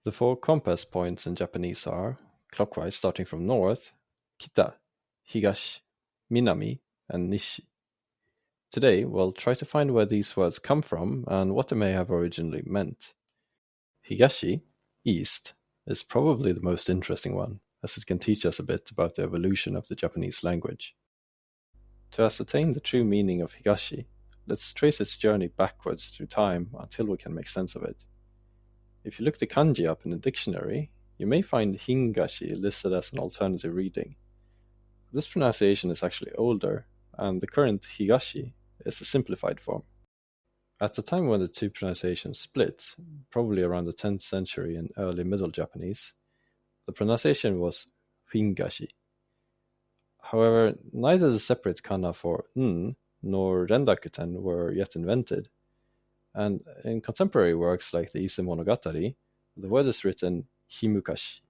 The four compass points in Japanese are, clockwise starting from north, kita, higashi, minami, and nishi. Today, we'll try to find where these words come from and what they may have originally meant. Higashi, east, is probably the most interesting one, as it can teach us a bit about the evolution of the Japanese language. To ascertain the true meaning of higashi, let's trace its journey backwards through time until we can make sense of it. If you look the kanji up in a dictionary, you may find hingashi listed as an alternative reading. This pronunciation is actually older, and the current higashi is a simplified form. At the time when the two pronunciations split, probably around the 10th century in early Middle Japanese, the pronunciation was hingashi. However, neither the separate kana for n nor rendakuten were yet invented, and in contemporary works like the Ise Monogatari, the word is written himukashi.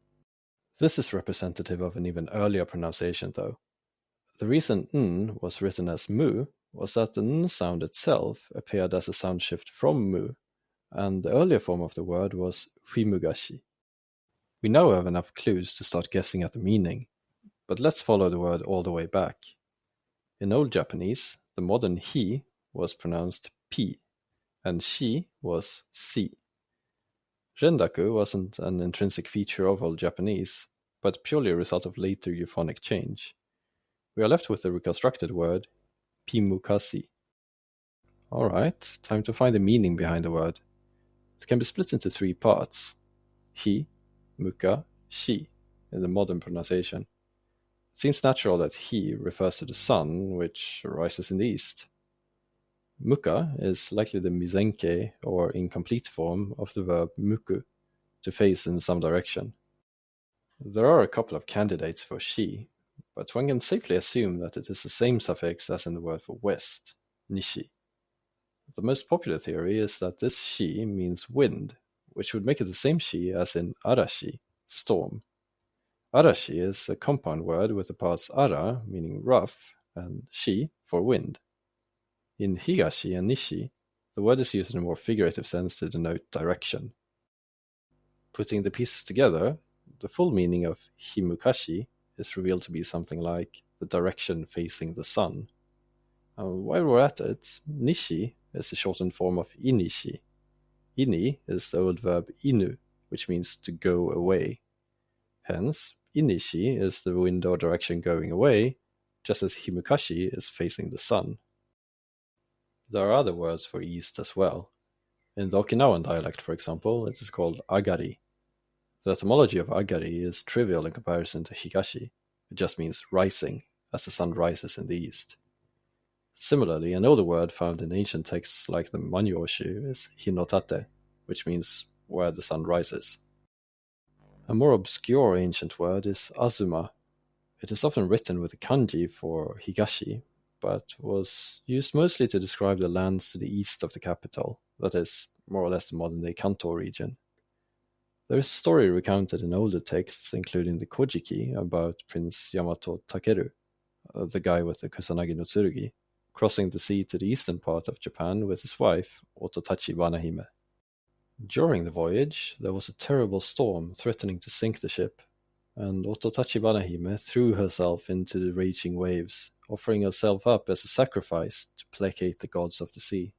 This is representative of an even earlier pronunciation, though. The reason n was written as mu was that the n sound itself appeared as a sound shift from mu, and the earlier form of the word was himugashi. We now have enough clues to start guessing at the meaning, but let's follow the word all the way back. In Old Japanese, the modern hi was pronounced pi, and shi was si. Rendaku wasn't an intrinsic feature of Old Japanese, but purely a result of later euphonic change. We are left with the reconstructed word pimukasi. Alright, time to find the meaning behind the word. It can be split into three parts: hi, muka, shi, in the modern pronunciation. It seems natural that hi refers to the sun, which rises in the east. Muka is likely the mizenke, or incomplete form, of the verb muku, to face in some direction. There are a couple of candidates for shi, but one can safely assume that it is the same suffix as in the word for west, nishi. The most popular theory is that this shi means wind, which would make it the same shi as in arashi, storm. Arashi is a compound word with the parts ara, meaning rough, and shi for wind. In higashi and nishi, the word is used in a more figurative sense to denote direction. Putting the pieces together, the full meaning of himukashi is revealed to be something like the direction facing the sun. While we're at it, nishi is the shortened form of inishi. Ini is the old verb inu, which means to go away. Hence, inishi is the wind or direction going away, just as himukashi is facing the sun. There are other words for east as well. In the Okinawan dialect, for example, it is called agari. The etymology of agari is trivial in comparison to higashi. It just means rising, as the sun rises in the east. Similarly, an older word found in ancient texts like the Manyoshu is hinotate, which means where the sun rises. A more obscure ancient word is azuma. It is often written with the kanji for higashi, but was used mostly to describe the lands to the east of the capital, that is, more or less the modern-day Kanto region. There is a story recounted in older texts, including the Kojiki, about Prince Yamato Takeru, the guy with the Kusanagi no Tsurugi, crossing the sea to the eastern part of Japan with his wife, Ototachi Banahime. During the voyage, there was a terrible storm threatening to sink the ship, and Ototachi Banahime threw herself into the raging waves, offering herself up as a sacrifice to placate the gods of the sea.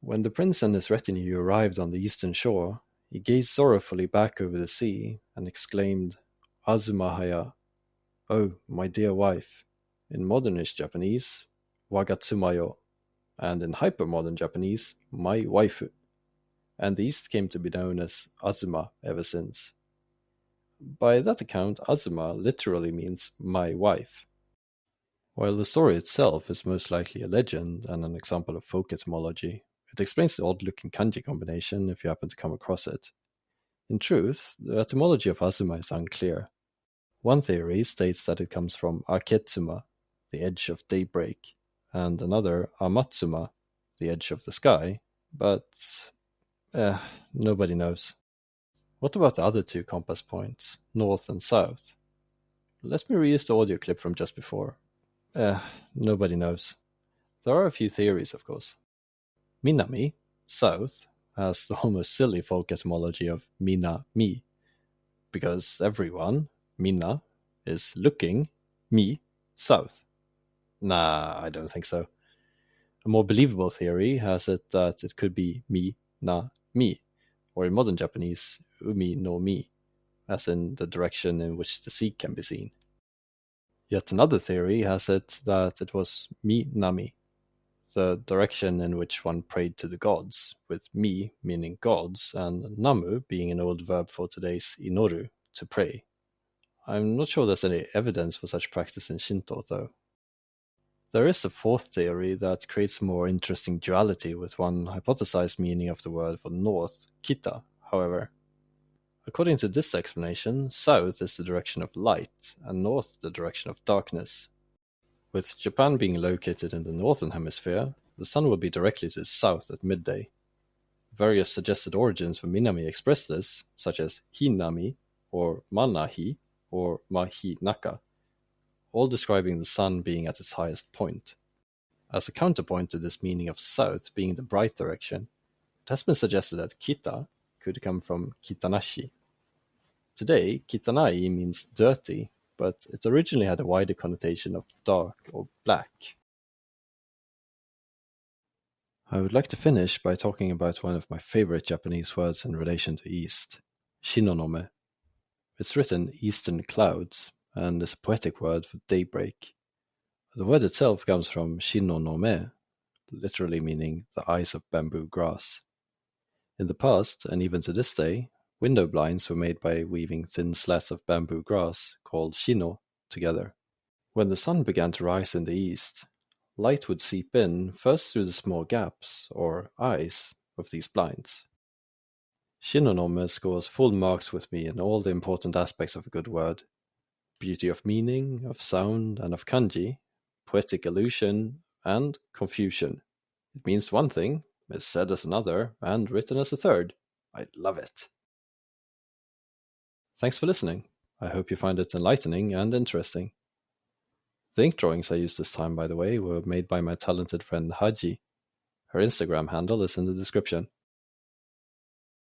When the prince and his retinue arrived on the eastern shore, he gazed sorrowfully back over the sea and exclaimed, "Azuma haya," "Oh, my dear wife," in modernish Japanese, "Wagatsumayo," and in hypermodern Japanese, "my waifu," and the East came to be known as Azuma ever since. By that account, Azuma literally means "my wife." While the story itself is most likely a legend and an example of folk etymology, it explains the odd-looking kanji combination if you happen to come across it. In truth, the etymology of Azuma is unclear. One theory states that it comes from Aketsuma, the edge of daybreak, and another Amatsuma, the edge of the sky, but nobody knows. What about the other two compass points, north and south? Let me reuse the audio clip from just before. Nobody knows. There are a few theories, of course. Minami, south, has the almost silly folk etymology of mina, me, because everyone, mina, is looking, me, south. Nah, I don't think so. A more believable theory has it that it could be mi, na, mi, or in modern Japanese, umi no mi, as in the direction in which the sea can be seen. Yet another theory has it that it was mi nami, the direction in which one prayed to the gods, with mi meaning gods and namu being an old verb for today's inoru, to pray. I'm not sure there's any evidence for such practice in Shinto, though. There is a fourth theory that creates a more interesting duality with one hypothesized meaning of the word for north, kita, however. According to this explanation, south is the direction of light, and north the direction of darkness. With Japan being located in the northern hemisphere, the sun will be directly to the south at midday. Various suggested origins for Minami express this, such as Hinami, or Manahi, or Mahi-naka, all describing the sun being at its highest point. As a counterpoint to this meaning of south being the bright direction, it has been suggested that kita could come from kitanashi. Today, kitanai means dirty, but it originally had a wider connotation of dark or black. I would like to finish by talking about one of my favorite Japanese words in relation to east, shinonome. It's written eastern clouds, and is a poetic word for daybreak. The word itself comes from shinonome, literally meaning the eyes of bamboo grass. In the past, and even to this day, window blinds were made by weaving thin slats of bamboo grass, called shino, together. When the sun began to rise in the east, light would seep in first through the small gaps, or eyes, of these blinds. Shinonome scores full marks with me in all the important aspects of a good word: beauty of meaning, of sound, and of kanji, poetic illusion, and confusion. It means one thing, is said as another, and written as a third. I love it. Thanks for listening. I hope you find it enlightening and interesting. The ink drawings I used this time, by the way, were made by my talented friend Haji. Her Instagram handle is in the description.